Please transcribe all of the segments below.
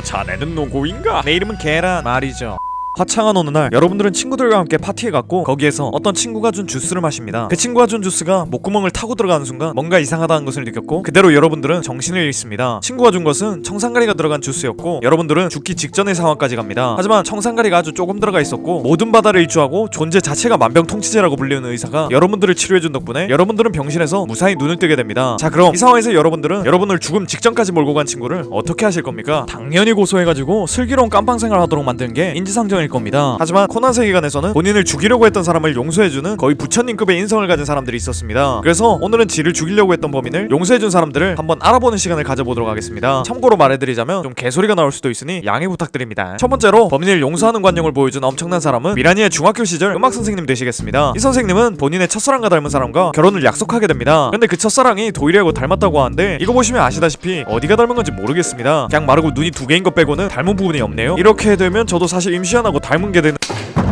자네는 누구인가? 내 이름은 계란 말이죠. 화창한 어느 날 여러분들은 친구들과 함께 파티에 갔고 거기에서 어떤 친구가 준 주스를 마십니다. 그 친구가 준 주스가 목구멍을 타고 들어가는 순간 뭔가 이상하다는 것을 느꼈고 그대로 여러분들은 정신을 잃습니다. 친구가 준 것은 청산가리가 들어간 주스였고 여러분들은 죽기 직전의 상황까지 갑니다. 하지만 청산가리가 아주 조금 들어가 있었고 모든 바다를 일주하고 존재 자체가 만병통치제라고 불리는 의사가 여러분들을 치료해준 덕분에 여러분들은 병실에서 무사히 눈을 뜨게 됩니다. 자, 그럼 이 상황에서 여러분들은 여러분을 죽음 직전까지 몰고 간 친구를 어떻게 하실 겁니까? 당연히 고소해가지고 슬기로운 깜빵생활 하도록 만드는 게 인지상정일 겁니다. 하지만 코난 세계관에서는 본인을 죽이려고 했던 사람을 용서해주는 거의 부처님급의 인성을 가진 사람들이 있었습니다. 그래서 오늘은 지를 죽이려고 했던 범인을 용서해준 사람들을 한번 알아보는 시간을 가져보도록 하겠습니다. 참고로 말해드리자면 좀 개소리가 나올 수도 있으니 양해 부탁드립니다. 첫 번째로 범인을 용서하는 관용을 보여준 엄청난 사람은 미라니의 중학교 시절 음악 선생님 되시겠습니다. 이 선생님은 본인의 첫사랑과 닮은 사람과 결혼을 약속하게 됩니다. 근데 그 첫사랑이 도일이하고 닮았다고 하는데 이거 보시면 아시다시피 어디가 닮은 건지 모르겠습니다. 그냥 마르고 눈이 두 개인 것 빼고는 닮은 부분이 없네요. 이렇게 되면 저도 사실 임시완하고 닮은 게 되는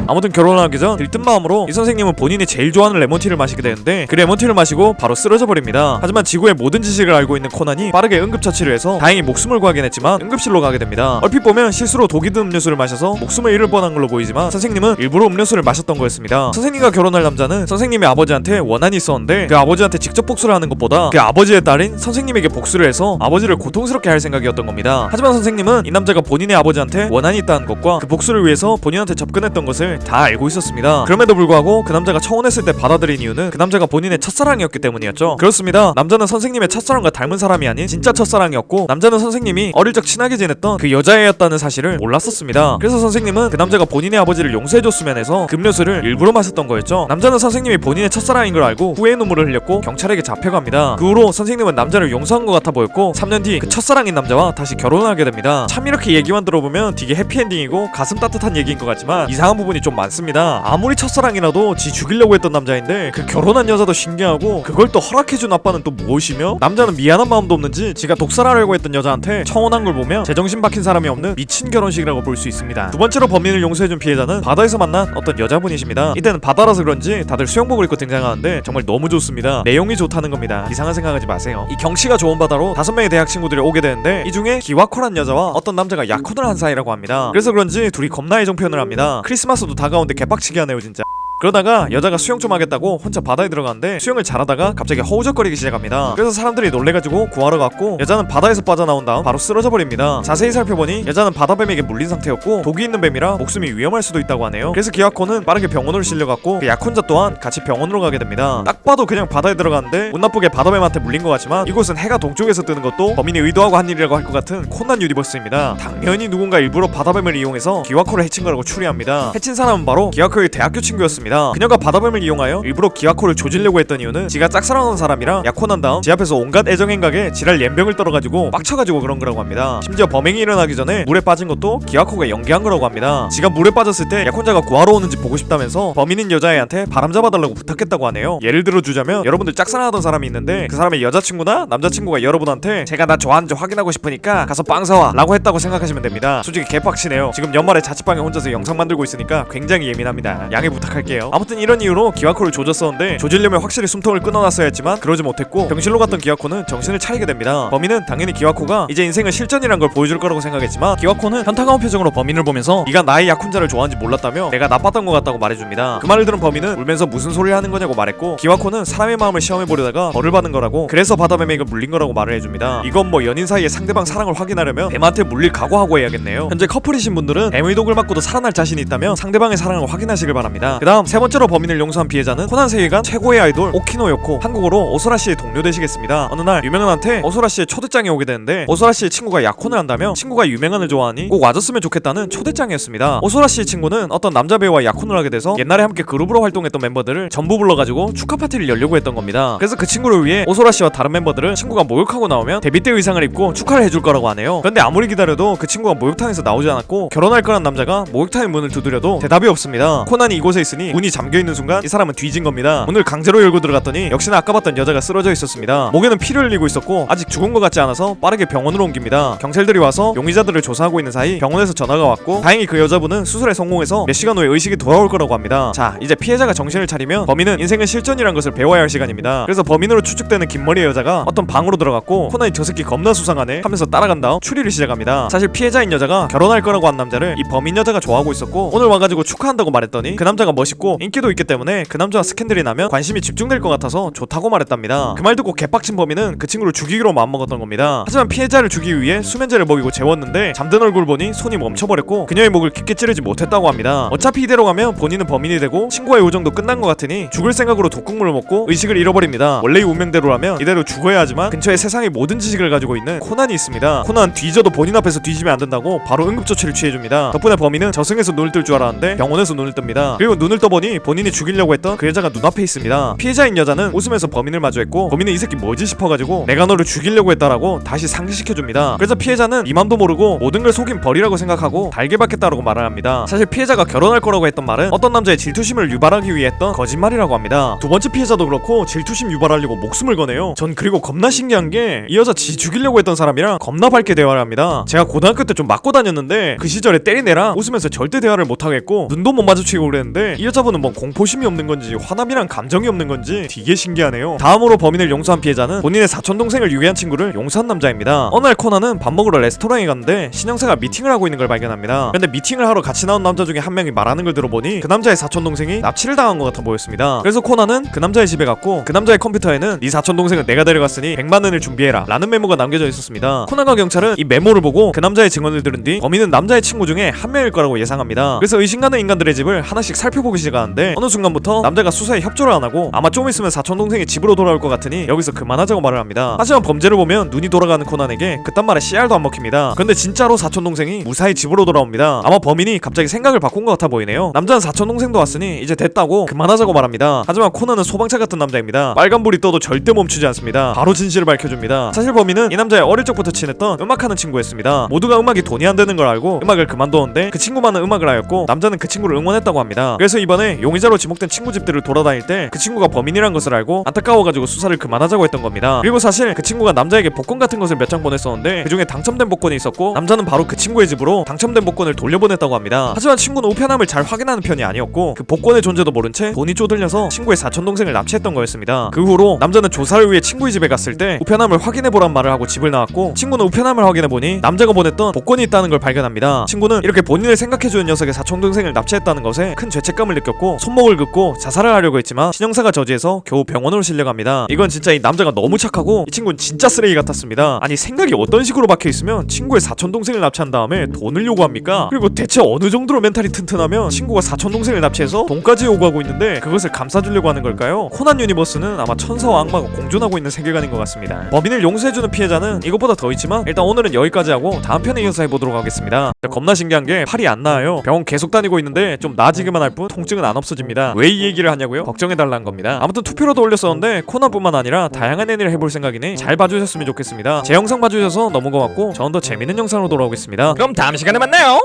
아무튼 결혼하기 전 들뜬 마음으로 이 선생님은 본인이 제일 좋아하는 레몬티를 마시게 되는데 그 레몬티를 마시고 바로 쓰러져 버립니다. 하지만 지구의 모든 지식을 알고 있는 코난이 빠르게 응급처치를 해서 다행히 목숨을 구하긴 했지만 응급실로 가게 됩니다. 얼핏 보면 실수로 독이 든 음료수를 마셔서 목숨을 잃을 뻔한 걸로 보이지만 선생님은 일부러 음료수를 마셨던 거였습니다. 선생님과 결혼할 남자는 선생님의 아버지한테 원한이 있었는데 그 아버지한테 직접 복수를 하는 것보다 그 아버지의 딸인 선생님에게 복수를 해서 아버지를 고통스럽게 할 생각이었던 겁니다. 하지만 선생님은 이 남자가 본인의 아버지한테 원한이 있다는 것과 그 복수를 위해서 본인한테 접근했던 것을 다 알고 있었습니다. 그럼에도 불구하고 그 남자가 청혼했을 때 받아들인 이유는 그 남자가 본인의 첫사랑이었기 때문이었죠. 그렇습니다. 남자는 선생님의 첫사랑과 닮은 사람이 아닌 진짜 첫사랑이었고 남자는 선생님이 어릴 적 친하게 지냈던 그 여자애였다는 사실을 몰랐었습니다. 그래서 선생님은 그 남자가 본인의 아버지를 용서해줬으면 해서 그 음료수를 일부러 마셨던 거였죠. 남자는 선생님이 본인의 첫사랑인 걸 알고 후회의 눈물을 흘렸고 경찰에게 잡혀갑니다. 그 후로 선생님은 남자를 용서한 것 같아 보였고 3년 뒤 그 첫사랑인 남자와 다시 결혼을 하게 됩니다. 참 이렇게 얘기만 들어보면 되게 해피엔딩이고 가슴 따뜻한 얘기인 것 같지만 이상한 부분이 좀 많습니다. 아무리 첫사랑이라도 지 죽이려고 했던 남자인데 그 결혼한 여자도 신기하고 그걸 또 허락해준 아빠는 또 무엇이며 남자는 미안한 마음도 없는지 지가 독살하려고 했던 여자한테 청혼한 걸 보면 제정신 박힌 사람이 없는 미친 결혼식이라고 볼 수 있습니다. 두 번째로 범인을 용서해준 피해자는 바다에서 만난 어떤 여자분이십니다. 이때는 바다라서 그런지 다들 수영복을 입고 등장하는데 정말 너무 좋습니다. 내용이 좋다는 겁니다. 이상한 생각하지 마세요. 이 경치가 좋은 바다로 5명의 대학 친구들이 오게 되는데 이 중에 기와코란 여자와 어떤 남자가 약혼을 한 사이라고 합니다. 그래서 그런지 둘이 겁나 애정 표현을 합니다. 크리스마스도 다가오는데 개빡치게 하네요 진짜. 그러다가 여자가 수영 좀 하겠다고 혼자 바다에 들어가는데 수영을 잘하다가 갑자기 허우적거리기 시작합니다. 그래서 사람들이 놀래가지고 구하러 갔고 여자는 바다에서 빠져나온 다음 바로 쓰러져 버립니다. 자세히 살펴보니 여자는 바다뱀에게 물린 상태였고 독이 있는 뱀이라 목숨이 위험할 수도 있다고 하네요. 그래서 기와코는 빠르게 병원으로 실려갔고 그 약혼자 또한 같이 병원으로 가게 됩니다. 딱 봐도 그냥 바다에 들어갔는데 운 나쁘게 바다뱀한테 물린 것 같지만 이곳은 해가 동쪽에서 뜨는 것도 범인이 의도하고 한 일이라고 할 것 같은 코난 유니버스입니다. 당연히 누군가 일부러 바다뱀을 이용해서 기와코를 해친 거라고 추리합니다. 해친 사람은 바로 기와코의 대학교 친구였습니다. 그녀가 바다뱀을 이용하여 일부러 기와코를 조지려고 했던 이유는 지가 짝사랑하는 사람이랑 약혼한 다음 지 앞에서 온갖 애정행각에 지랄 연병을 떨어가지고 빡쳐가지고 그런 거라고 합니다. 심지어 범행이 일어나기 전에 물에 빠진 것도 기와코가 연기한 거라고 합니다. 지가 물에 빠졌을 때 약혼자가 구하러 오는지 보고 싶다면서 범인인 여자애한테 바람 잡아달라고 부탁했다고 하네요. 예를 들어주자면 여러분들 짝사랑하던 사람이 있는데 그 사람의 여자친구나 남자친구가 여러분한테 제가 나 좋아하는지 확인하고 싶으니까 가서 빵 사와 라고 했다고 생각하시면 됩니다. 솔직히 개빡치네요. 지금 연말에 자취방에 혼자서 영상 만들고 있으니까 굉장히 예민합니다. 양해 부탁할게요. 아무튼 이런 이유로 기와코를 조졌었는데 조지려면 확실히 숨통을 끊어놨어야 했지만 그러지 못했고 병실로 갔던 기와코는 정신을 차리게 됩니다. 범인은 당연히 기와코가 이제 인생은 실전이란 걸 보여줄 거라고 생각했지만 기와코는 현타가운 표정으로 범인을 보면서 네가 나의 약혼자를 좋아하는지 몰랐다며 내가 나빴던 것 같다고 말해줍니다. 그 말을 들은 범인은 울면서 무슨 소리를 하는 거냐고 말했고 기와코는 사람의 마음을 시험해보려다가 벌을 받은 거라고 그래서 바다뱀에게 물린 거라고 말을 해줍니다. 이건 뭐 연인 사이에 상대방 사랑을 확인하려면 뱀한테 물릴 각오하고 해야겠네요. 현재 커플이신 분들은 뱀의 독을 맞고도 살아날 자신이 있다면 상대방의 사랑을 확인하시길 바랍니다. 그 다음 세 번째로 범인을 용서한 피해자는 코난 세계관 최고의 아이돌 오키노요코, 한국어로 오소라씨의 동료 되시겠습니다. 어느 날 유명한한테 오소라씨의 초대장이 오게 되는데 오소라씨의 친구가 약혼을 한다며 친구가 유명한을 좋아하니 꼭 와줬으면 좋겠다는 초대장이었습니다. 오소라씨의 친구는 어떤 남자 배우와 약혼을 하게 돼서 옛날에 함께 그룹으로 활동했던 멤버들을 전부 불러가지고 축하 파티를 열려고 했던 겁니다. 그래서 그 친구를 위해 오소라씨와 다른 멤버들은 친구가 목욕하고 나오면 데뷔 때 의상을 입고 축하를 해줄 거라고 하네요. 그런데 아무리 기다려도 그 친구가 목욕탕에서 나오지 않았고 결혼할 거란 남자가 목욕탕의 문을 두드려도 대답이 없습니다. 코난이 이곳에 있으니 문이 잠겨있는 순간 이 사람은 뒤진 겁니다. 문을 강제로 열고 들어갔더니 역시나 아까 봤던 여자가 쓰러져 있었습니다. 목에는 피를 흘리고 있었고 아직 죽은 것 같지 않아서 빠르게 병원으로 옮깁니다. 경찰들이 와서 용의자들을 조사하고 있는 사이 병원에서 전화가 왔고 다행히 그 여자분은 수술에 성공해서 몇 시간 후에 의식이 돌아올 거라고 합니다. 자, 이제 피해자가 정신을 차리면 범인은 인생은 실전이란 것을 배워야 할 시간입니다. 그래서 범인으로 추측되는 긴머리의 여자가 어떤 방으로 들어갔고 코난이 저 새끼 겁나 수상하네 하면서 따라간 다음 추리를 시작합니다. 사실 피해자인 여자가 결혼할 거라고 한 남자를 이 범인 여자가 좋아하고 있었고 오늘 와가지고 축하한다고 말했더니 그 남자가 멋있고 인기도 있기 때문에 그 남자와 스캔들이 나면 관심이 집중될 것 같아서 좋다고 말했답니다. 그 말 듣고 개빡친 범인은 그 친구를 죽이기로 마음먹었던 겁니다. 하지만 피해자를 죽이기 위해 수면제를 먹이고 재웠는데 잠든 얼굴 보니 손이 멈춰버렸고 그녀의 목을 깊게 찌르지 못했다고 합니다. 어차피 이대로 가면 본인은 범인이 되고 친구와의 우정도 끝난 것 같으니 죽을 생각으로 독국물을 먹고 의식을 잃어버립니다. 원래의 운명대로라면 이대로 죽어야 하지만 근처에 세상의 모든 지식을 가지고 있는 코난이 있습니다. 코난 뒤져도 본인 앞에서 뒤지면 안 된다고 바로 응급조치를 취해줍니다. 덕분에 범인은 저승에서 눈을 뜰 줄 알았는데 병원에서 눈을 뜹니다. 그리고 눈을 떠보니 본인이 죽이려고 했던 그 여자가 눈앞에 있습니다. 피해자인 여자는 웃으면서 범인을 마주했고 범인은 이 새끼 뭐지 싶어가지고 내가 너를 죽이려고 했다라고 다시 상기시켜줍니다. 그래서 피해자는 이 맘도 모르고 모든 걸 속인 벌이라고 생각하고 달게 받겠다라고 말을 합니다. 사실 피해자가 결혼할 거라고 했던 말은 어떤 남자의 질투심을 유발하기 위해 했던 거짓말이라고 합니다. 두 번째 피해자도 그렇고 질투심 유발하려고 목숨을 거네요. 전 그리고 겁나 신기한 게 이 여자 지 죽이려고 했던 사람이랑 겁나 밝게 대화를 합니다. 제가 고등학교 때 좀 맞고 다녔는데 그 시절에 때린 애랑 웃으면서 절대 대화를 못하겠고 눈도 못 마주치고 그랬는데 이 여자분은 뭐 공포심이 없는 건지 화남이랑 감정이 없는 건지 되게 신기하네요. 다음으로 범인을 용서한 피해자는 본인의 사촌동생을 유괴한 친구를 용서한 남자입니다. 어느 날 코난은 밥 먹으러 레스토랑에 갔는데 신영사가 미팅을 하고 있는 걸 발견합니다. 근데 미팅을 하러 같이 나온 남자 중에 한 명이 말하는 걸 들어보니 그 남자의 사촌동생이 납치를 당한 것 같아 보였습니다. 그래서 코난은 그 남자의 집에 갔고 그 남자의 컴퓨터에는 네 사촌동생은 내가 데려갔으니 100만 원을 준비해라 라는 메모가 남겨져 있었습니다. 코난과 경찰은 이 메모를 보고 그 남자의 증언을 들은 뒤 범인은 남자의 친구 중에 한 명일 거라고 예상합니다. 그래서 의심 가는 인간들의 집을 하나씩 살펴보기 시작하는데 어느 순간부터 남자가 수사에 협조를 안 하고 아마 좀 있으면 사촌동생이 집으로 돌아올 것 같으니 여기서 그만하자고 말을 합니다. 하지만 범죄를 보면 눈이 돌아가는 코난에게 그딴 말에 씨알도 안 먹힙니다. 근데 진짜로 사촌동생이 무사히 집으로 돌아옵니다. 아마 범인이 갑자기 생각을 바꾼 것 같아 보이네요. 남자는 사촌동생도 왔으니 이제 됐다고 그만하자고 말합니다. 하지만 코난은 소방차 같은 남자입니다. 빨간불이 떠도 절대 멈추지 않습니다. 바로 진실을 밝혀줍니다. 사실 범인은 이 남자의 어릴 적부터 친했던 음악하는 친구였습니다. 모두가 음악이 돈이 안 되는 걸 알고 음악을 그만뒀는데 그 친구만은 음악을 하였고 남자는 그 친구를 응원했다고 합니다. 그래서 이번에 용의자로 지목된 친구 집들을 돌아다닐 때 그 친구가 범인이란 것을 알고 안타까워가지고 수사를 그만하자고 했던 겁니다. 그리고 사실 그 친구가 남자에게 복권 같은 것을 몇 장 보냈었는데 그중에 당첨된 복권이 있었고 남자는 바로 그 친구의 집으로 당첨된 복권을 돌려보냈다고 합니다. 하지만 친구는 우편함을 잘 확인하는 편이 아니었고 그 복권의 존재도 모른 채 돈이 쪼들려서 친구의 사촌동생을 납치했던 거였습니다. 그 후로 남자는 조사를 위해 친구의 집에 갔을 때 우편함을 확인해보란 말을 하고 집을 나왔고 친구는 우편함을 확인해보니 남자가 보냈던 복권이 있다는 걸 발견합니다. 친구는 이렇게 본인을 생각해주는 녀석의 사촌동생을 납치했다는 것에 큰 죄책감을 느꼈고 손목을 긋고 자살을 하려고 했지만 신형사가 저지해서 겨우 병원으로 실려갑니다. 이건 진짜 이 남자가 너무 착하고 이 친구는 진짜 쓰레기 같았습니다. 아니 생각이 어떤 식으로 박혀있으면 친구의 사촌동생을 납치한 다음에 돈을 요구합니까? 그리고 대체 어느 정도로 멘탈이 튼튼하면 친구가 사촌동생을 납치해서 돈까지 요구하고 있는데 그것을 감싸주려고 하는 걸까요? 코난 유니버스는 아마 천사와 악마가 공존하고 있는 세계관인 것 같습니다. 범인을 용서해주는 피해자는 이것보다 더 있지만 일단 오늘은 여기까지 하고 다음 편에 이어서 해보도록 하겠습니다. 겁나 신기한 게 팔이 안 나아요. 병원 계속 다니고 있는데 좀 나아지기만 할 뿐 통증은 안 없어집니다. 왜 이 얘기를 하냐고요? 걱정해달라는 겁니다. 아무튼 투표로도 올렸었는데 코난뿐만 아니라 다양한 애니를 해볼 생각이니 잘 봐주셨으면 좋겠습니다. 제 영상 봐주셔서 너무 고맙고 저는 더 재밌는 영상으로 돌아오겠습니다. 그럼 다음 시간에 만나요.